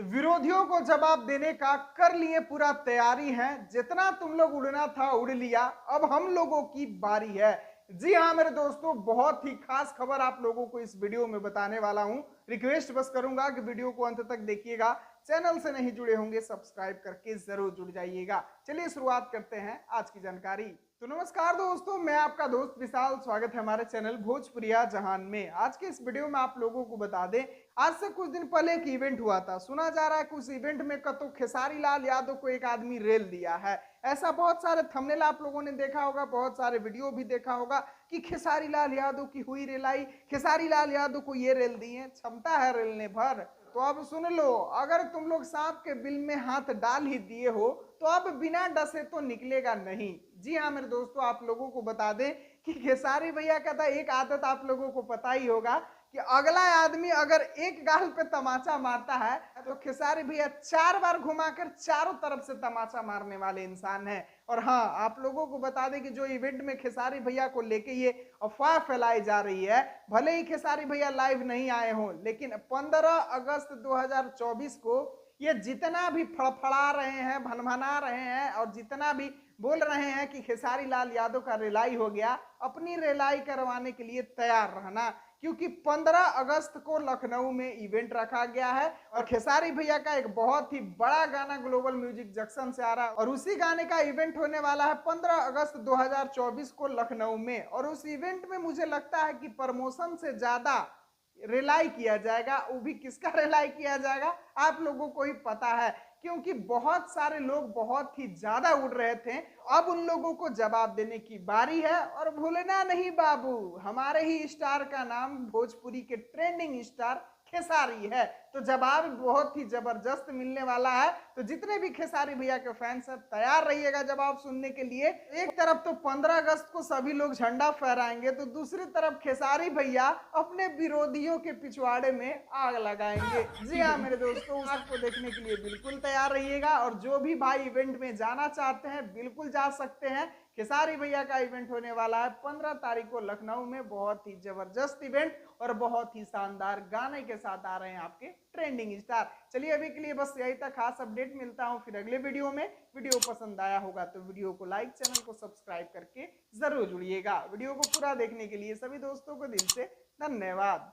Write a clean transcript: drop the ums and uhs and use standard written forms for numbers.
तो विरोधियों को जवाब देने का कर लिए पूरा तैयारी है। जितना तुम लोग उड़ना था उड़ लिया, अब हम लोगों की बारी है। जी हाँ मेरे दोस्तों, बहुत ही खास खबर आप लोगों को इस वीडियो में बताने वाला हूं। रिक्वेस्ट बस करूंगा कि वीडियो को अंत तक देखिएगा। चैनल से नहीं जुड़े होंगे सब्सक्राइब करके जरूर जुड़ जाइएगा। चलिए शुरुआत करते हैं आज की जानकारी। तो नमस्कार दोस्तों, मैं आपका दोस्त विशाल, स्वागत है हमारे चैनल भोजपुरिया जहान में। आज के इस वीडियो में आप लोगों को बता दें, आज से कुछ दिन पहले एक इवेंट हुआ था। सुना जा रहा है कि उस इवेंट में कतो खेसारी लाल यादव को एक आदमी रेल दिया है। ऐसा बहुत सारे थंबनेल आप लोगों ने देखा होगा, बहुत सारे वीडियो भी देखा होगा कि खेसारी लाल यादव की हुई रेलाई, खेसारी लाल यादव को ये रेल दी है, क्षमता है रेलने भर। तो अब सुन लो, अगर तुम लोग सांप के बिल में हाथ डाल ही दिए हो तो अब बिना डसे तो निकलेगा नहीं। जी हाँ मेरे दोस्तों, आप लोगों को बता दें कि खेसारी भैया का था एक आदत, आप लोगों को पता ही होगा कि अगला आदमी अगर एक गाल पे तमाचा मारता है तो खेसारी भैया 4 बार घुमाकर चारों तरफ से तमाचा मारने वाले इंसान हैं। और हाँ, आप लोगों को बता दें कि जो इवेंट में खेसारी भैया को लेके ये अफवाह फैलाई जा रही है, भले ही खेसारी भैया लाइव नहीं आए हों, लेकिन 15 अगस्त 2024 को ये जितना भी फड़फड़ा रहे हैं, भनभना रहे हैं और जितना भी बोल रहे हैं कि खेसारी लाल यादव का रेलाई हो गया, अपनी रेलाई करवाने के लिए तैयार रहना, क्योंकि 15 अगस्त को लखनऊ में इवेंट रखा गया है और खेसारी भैया का एक बहुत ही बड़ा गाना ग्लोबल म्यूजिक जंक्शन से आ रहा है और उसी गाने का इवेंट होने वाला है 15 अगस्त 2024 को लखनऊ में। और उस इवेंट में मुझे लगता है कि प्रमोशन से ज्यादा रिलाई किया जाएगा। वो भी किसका रिलाई किया जाएगा आप लोगों को ही पता है, क्योंकि बहुत सारे लोग बहुत ही ज्यादा उड़ रहे थे। अब उन लोगों को जवाब देने की बारी है। और भूलना नहीं बाबू, हमारे ही स्टार का नाम भोजपुरी के ट्रेंडिंग स्टार खेसारी है, तो जवाब बहुत ही जबरदस्त मिलने वाला है। तो जितने भी खेसारी भैया के फैंस हैं, तैयार रहिएगा जवाब सुनने के लिए। एक तरफ तो 15 अगस्त को सभी लोग झंडा फहराएंगे, तो दूसरी तरफ खेसारी भैया अपने विरोधियों के पिछवाड़े में आग लगाएंगे। जी हाँ मेरे दोस्तों, उस आग को देखने के लिए बिल्कुल तैयार रहिएगा। और जो भी भाई इवेंट में जाना चाहते हैं बिल्कुल जा सकते हैं। खेसारी भैया का इवेंट होने वाला है 15 तारीख को लखनऊ में। बहुत ही जबरदस्त इवेंट और बहुत ही शानदार गाने के साथ आ रहे हैं आपके ट्रेंडिंग स्टार। चलिए अभी के लिए बस यही तक, खास अपडेट मिलता हूं फिर अगले वीडियो में। वीडियो पसंद आया होगा तो वीडियो को लाइक, चैनल को सब्सक्राइब करके जरूर जुड़िएगा। वीडियो को पूरा देखने के लिए सभी दोस्तों को दिल से धन्यवाद।